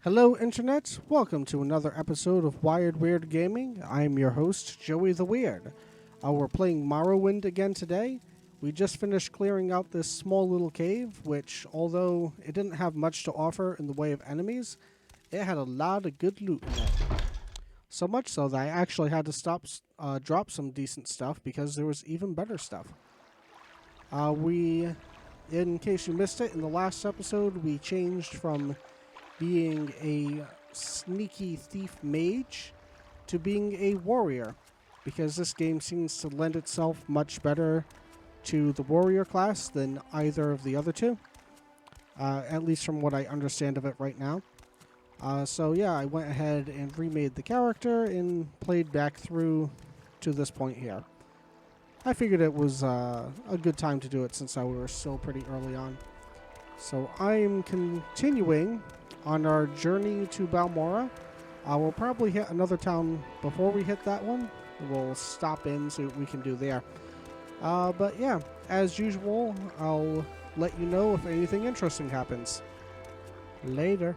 Hello, Internet. Welcome to another episode of Wired Weird Gaming. I'm your host, Joey the Weird. We're playing Morrowind again today. We just finished clearing out this small little cave, which, although it didn't have much to offer in the way of enemies, it had a lot of good loot in it. So much so that I actually had to drop some decent stuff because there was even better stuff. In case you missed it, in the last episode, we changed from being a sneaky thief mage to being a warrior, because this game seems to lend itself much better to the warrior class than either of the other two, at least from what I understand of it right now. So yeah, I went ahead and remade the character and played back through to this point here. I figured it was a good time to do it since we were still pretty early on. So I'm continuing on our journey to Balmora. We'll probably hit another town before we hit that one. We'll stop in, see what we can do there. But yeah, as usual, I'll let you know if anything interesting happens. Later.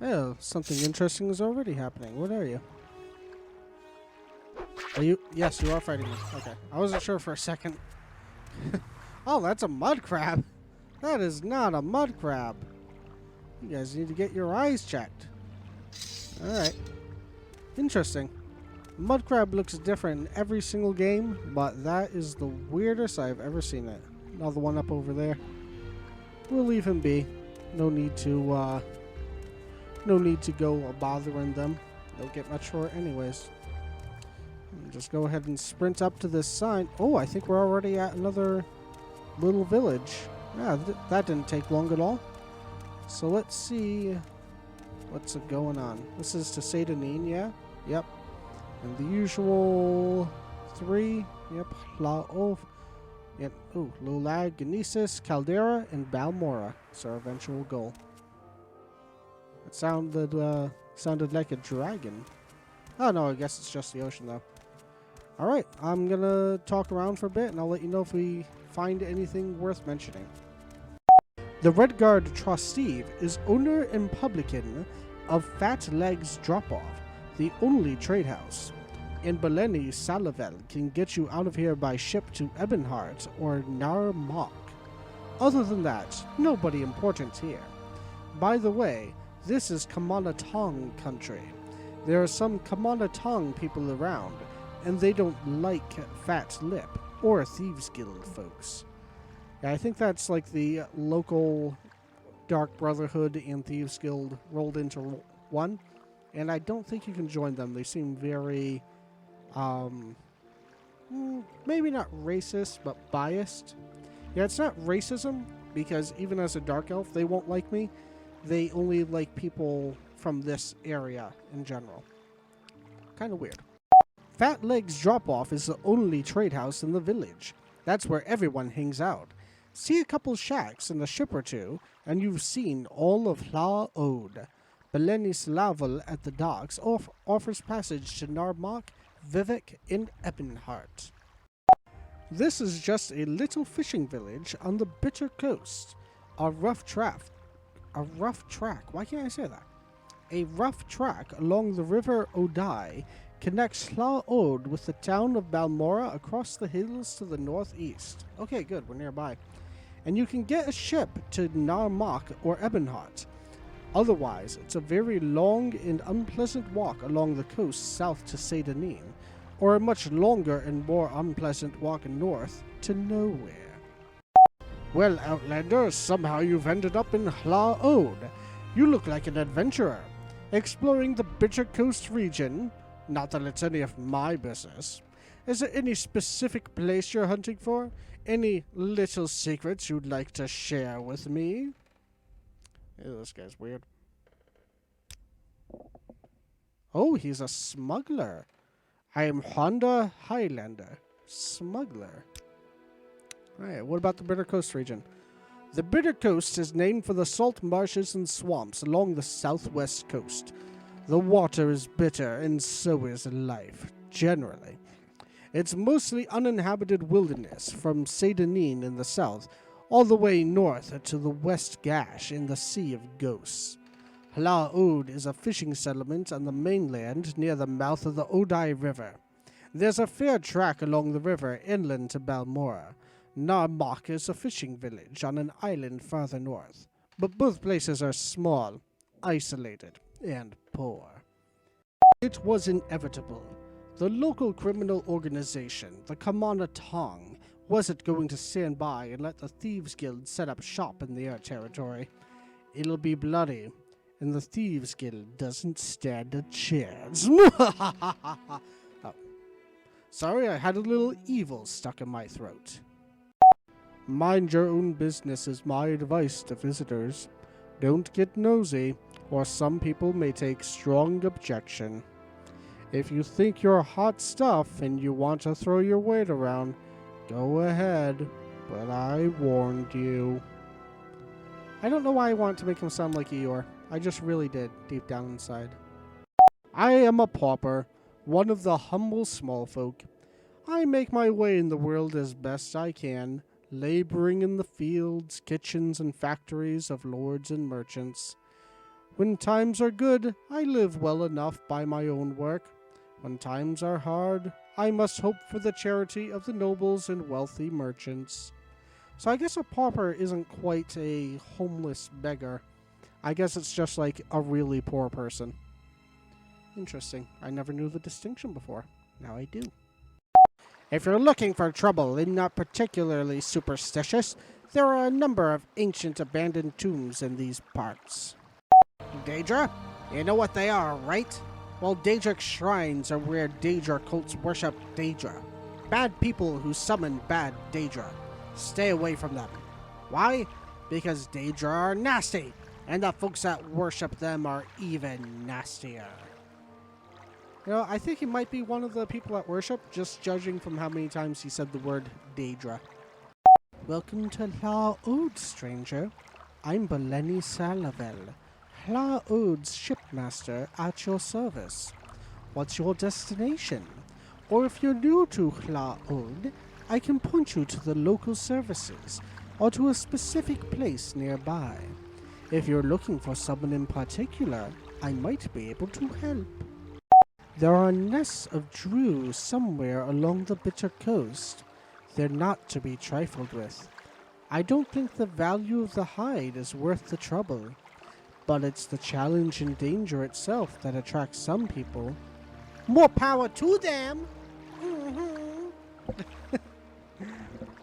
Oh, something interesting is already happening. What are you? Are you? Yes, you are fighting me. Okay. I wasn't sure for a second. Oh, that's a mud crab. That is not a mud crab. You guys need to get your eyes checked. Alright. Interesting. Mud crab looks different in every single game, but that is the weirdest I've ever seen it. Another one up over there. We'll leave him be. No need to go bothering them. They'll get much for it anyways. Just go ahead and sprint up to this sign. Oh, I think we're already at another little village. Yeah, that didn't take long at all. So let's see what's going on. This is to Seyda-Neen, yeah? Yep. And the usual three. Yep. Hlaov. Yep. Ooh, Lolag, Genesis, Caldera, and Balmora. It's our eventual goal. It sounded like a dragon. Oh, no, I guess it's just the ocean, though. Alright, I'm gonna talk around for a bit, and I'll let you know if we find anything worth mentioning. The Redguard Trusteve is owner and publican of Fat Legs Drop-Off, the only trade house. And Beleni Salavel can get you out of here by ship to Ebonheart or Nar Mok. Other than that, nobody important here. By the way, this is Kamanatong country. There are some Kamanatong people around, and they don't like Fat Lip or Thieves Guild folks. Yeah, I think that's like the local Dark Brotherhood and Thieves Guild rolled into one, and I don't think you can join them. They seem very, maybe not racist, but biased. Yeah, it's not racism, because even as a Dark Elf, they won't like me. They only like people from this area in general. Kind of weird. Fat Legs Drop-Off is the only trade house in the village. That's where everyone hangs out. See a couple shacks and a ship or two, and you've seen all of Hla Ode. Beleni Slavel at the docks offers passage to Nar Mok, Vivek, and Ebonheart. This is just a little fishing village on the Bitter Coast. A rough track. Why can't I say that? A rough track along the River Odai connects Hla Ode with the town of Balmora across the hills to the northeast. Okay, good, we're nearby. And you can get a ship to Nar Mok or Ebonheart. Otherwise, it's a very long and unpleasant walk along the coast south to Seyda-Neen, or a much longer and more unpleasant walk north to nowhere. Well, Outlander, somehow you've ended up in Hla Ode. You look like an adventurer, exploring the Bitter Coast region. Not that it's any of my business. Is there any specific place you're hunting for? Any little secrets you'd like to share with me? Ew, this guy's weird. Oh, he's a smuggler. I am Honda Highlander. Smuggler. Alright, what about the Bitter Coast region? The Bitter Coast is named for the salt marshes and swamps along the southwest coast. The water is bitter, and so is life, generally. It's mostly uninhabited wilderness from Seydanine in the south all the way north to the West Gash in the Sea of Ghosts. Hlaa Od is a fishing settlement on the mainland near the mouth of the Odai River. There's a fair track along the river inland to Balmora. Narmak is a fishing village on an island farther north, but both places are small, isolated, and poor. It was inevitable. The local criminal organization, the Kamana Tong, wasn't going to stand by and let the Thieves Guild set up shop in their territory. It'll be bloody, and the Thieves Guild doesn't stand a chance. Oh. Sorry, I had a little evil stuck in my throat. Mind your own business is my advice to visitors. Don't get nosy, or some people may take strong objection. If you think you're hot stuff and you want to throw your weight around, go ahead, but I warned you. I don't know why I want to make him sound like Eeyore. I just really did, deep down inside. I am a pauper, one of the humble small folk. I make my way in the world as best I can, laboring in the fields, kitchens, and factories of lords and merchants. When times are good, I live well enough by my own work. When times are hard, I must hope for the charity of the nobles and wealthy merchants. So I guess a pauper isn't quite a homeless beggar. I guess it's just like a really poor person. Interesting. I never knew the distinction before. Now I do. If you're looking for trouble and not particularly superstitious, there are a number of ancient abandoned tombs in these parts. Daedra? You know what they are, right? Well, Daedric shrines are where Daedra cults worship Daedra. Bad people who summon bad Daedra. Stay away from them. Why? Because Daedra are nasty, and the folks that worship them are even nastier. You know, I think he might be one of the people at worship, just judging from how many times he said the word Daedra. Welcome to Hlaa Od, stranger. I'm Beleni Salavel, Hlaa Od's shipmaster at your service. What's your destination? Or if you're new to Hlaa Od, I can point you to the local services, or to a specific place nearby. If you're looking for someone in particular, I might be able to help. There are nests of Drew somewhere along the Bitter Coast. They're not to be trifled with. I don't think the value of the hide is worth the trouble, but it's the challenge and danger itself that attracts some people. More power to them!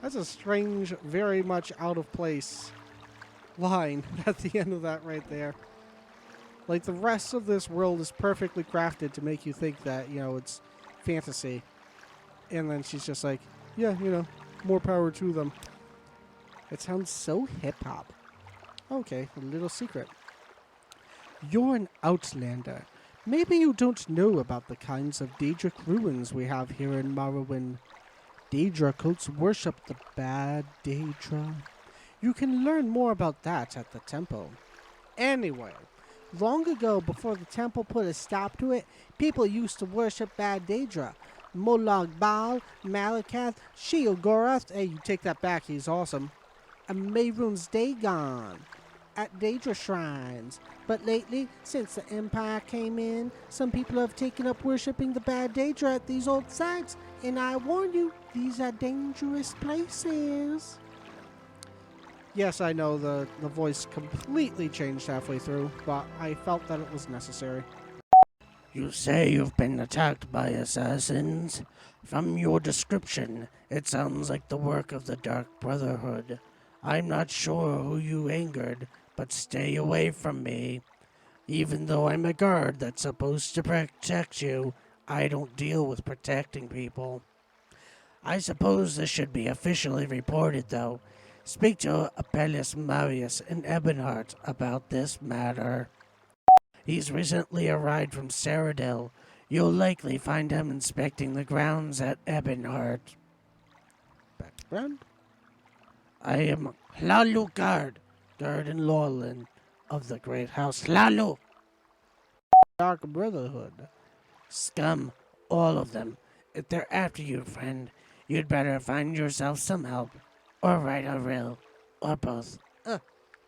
That's a strange, very much out of place line at the end of that right there. Like, the rest of this world is perfectly crafted to make you think that, you know, it's fantasy. And then she's just like, yeah, you know, more power to them. It sounds so hip-hop. Okay, a little secret. You're an outlander. Maybe you don't know about the kinds of Daedric ruins we have here in Morrowind. Daedra cults worship the bad Daedra. You can learn more about that at the temple. Anyway, long ago, before the temple put a stop to it, people used to worship bad Daedra. Molag Bal, Malakath, Sheogorath, hey, you take that back, he's awesome, and Mehrunes Dagon at Daedra shrines. But lately, since the Empire came in, some people have taken up worshipping the bad Daedra at these old sites, and I warn you, these are dangerous places. Yes, I know the voice completely changed halfway through, but I felt that it was necessary. You say you've been attacked by assassins? From your description, it sounds like the work of the Dark Brotherhood. I'm not sure who you angered, but stay away from me. Even though I'm a guard that's supposed to protect you, I don't deal with protecting people. I suppose this should be officially reported, though. Speak to Apelles Marius and Ebonheart about this matter. He's recently arrived from Cyrodiil. You'll likely find him inspecting the grounds at Ebonheart. Background? I am Hlaalu Guard in Lorland of the Great House Hlaalu. Dark Brotherhood. Scum, all of them. If they're after you, friend, you'd better find yourself some help. Or write a riddle. Or both.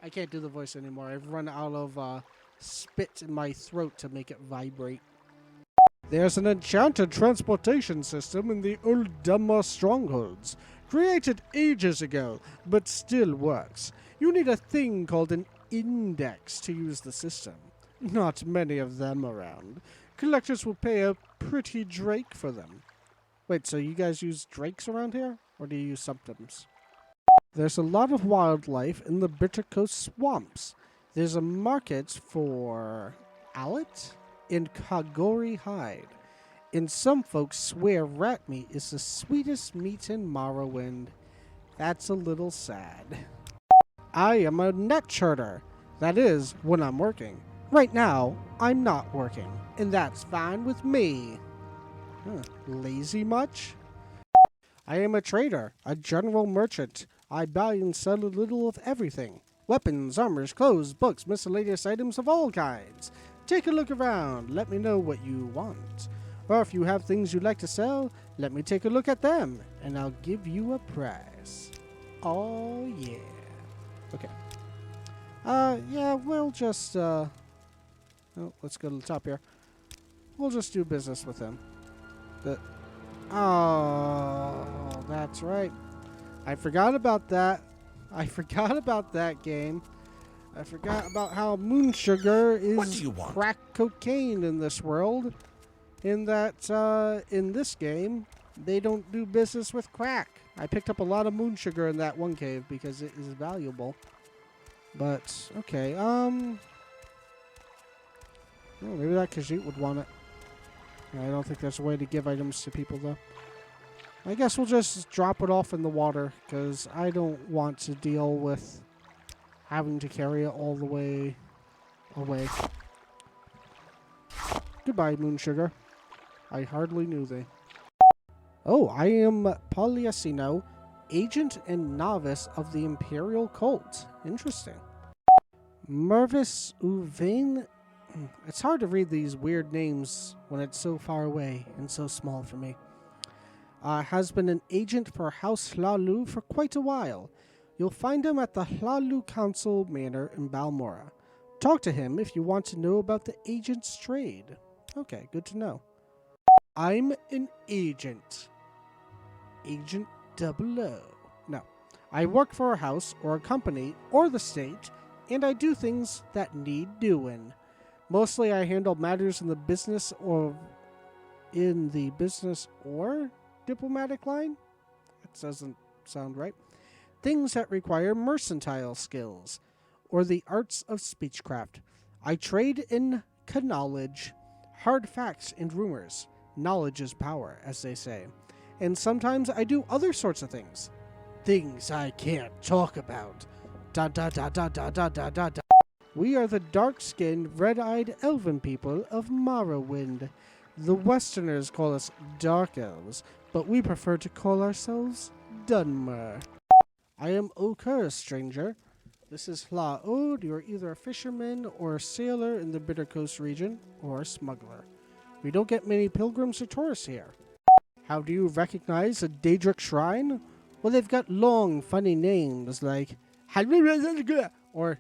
I can't do the voice anymore. I've run out of spit in my throat to make it vibrate. There's an enchanted transportation system in the Uldumma strongholds, created ages ago, but still works. You need a thing called an index to use the system. Not many of them around. Collectors will pay a pretty drake for them. Wait, so you guys use drakes around here? Or do you use subtums? There's a lot of wildlife in the Bitter Coast swamps. There's a market for Allet and Kagori hide. And some folks swear rat meat is the sweetest meat in Morrowind. That's a little sad. I am a net charter. That is, when I'm working. Right now, I'm not working. And that's fine with me. Lazy much? I am a trader, a general merchant. I buy and sell a little of everything. Weapons, armors, clothes, books, miscellaneous items of all kinds. Take a look around. Let me know what you want. Or if you have things you'd like to sell, let me take a look at them, and I'll give you a price. Oh, yeah. Okay. Yeah, we'll just, oh, let's go to the top here. We'll just do business with him. Oh, that's right. I forgot about that. I forgot about that game. I forgot about how moon sugar is crack cocaine in this world. In that, in this game, they don't do business with crack. I picked up a lot of moon sugar in that one cave because it is valuable. But, okay, oh, maybe that Khajiit would want it. I don't think there's a way to give items to people, though. I guess we'll just drop it off in the water, because I don't want to deal with having to carry it all the way away. Goodbye, moon sugar. I hardly knew thee. Oh, I am Poliasino, agent and novice of the Imperial Cult. Interesting. Mervis Uvain. It's hard to read these weird names when it's so far away and so small for me. Has been an agent for House Hlalu for quite a while. You'll find him at the Hlalu Council Manor in Balmora. Talk to him if you want to know about the agent's trade. Okay, good to know. I'm an agent. Agent 00. No, I work for a house or a company or the state, and I do things that need doing. Mostly I handle matters in the business or diplomatic line? That doesn't sound right. Things that require mercantile skills or the arts of speechcraft. I trade in knowledge, hard facts and rumors. Knowledge is power, as they say. And sometimes I do other sorts of things. Things I can't talk about. Da da da da da da da da da. We are the dark-skinned, red-eyed elven people of Morrowind. The Westerners call us Dark Elves, but we prefer to call ourselves Dunmer. I am Okur, stranger. This is Hlaod. You're either a fisherman or a sailor in the Bitter Coast region, or a smuggler. We don't get many pilgrims or tourists here. How do you recognize a Daedric shrine? Well, they've got long, funny names like or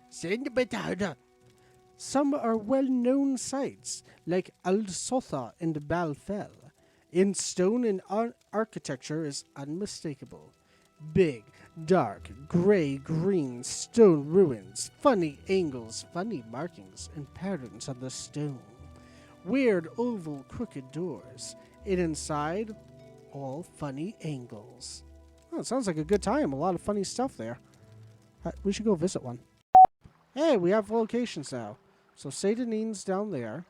some are well-known sites, like Al-Sotha and Balfell. In stone and architecture is unmistakable. Big, dark, gray-green stone ruins, funny angles, funny markings, and patterns on the stone. Weird oval crooked doors, and inside, all funny angles. Oh, it sounds like a good time. A lot of funny stuff there. We should go visit one. Hey, we have locations now. So Sadanine's down there.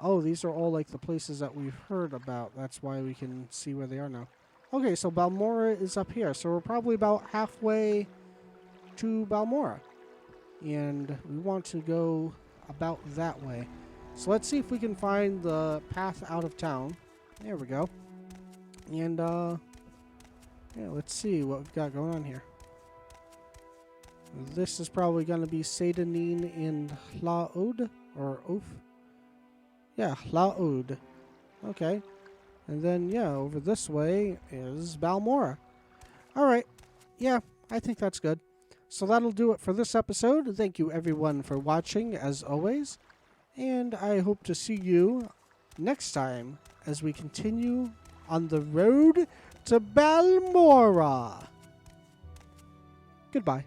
Oh, these are all like the places that we've heard about. That's why we can see where they are now. Okay, so Balmora is up here. So we're probably about halfway to Balmora. And we want to go about that way. So let's see if we can find the path out of town. There we go. And, yeah, let's see what we've got going on here. This is probably going to be Sadanine and Hlaod, or Oaf. Yeah, Hlaod. Okay. And then, yeah, over this way is Balmora. Alright, yeah, I think that's good. So that'll do it for this episode. Thank you everyone for watching, as always. And I hope to see you next time as we continue on the road to Balmora. Goodbye.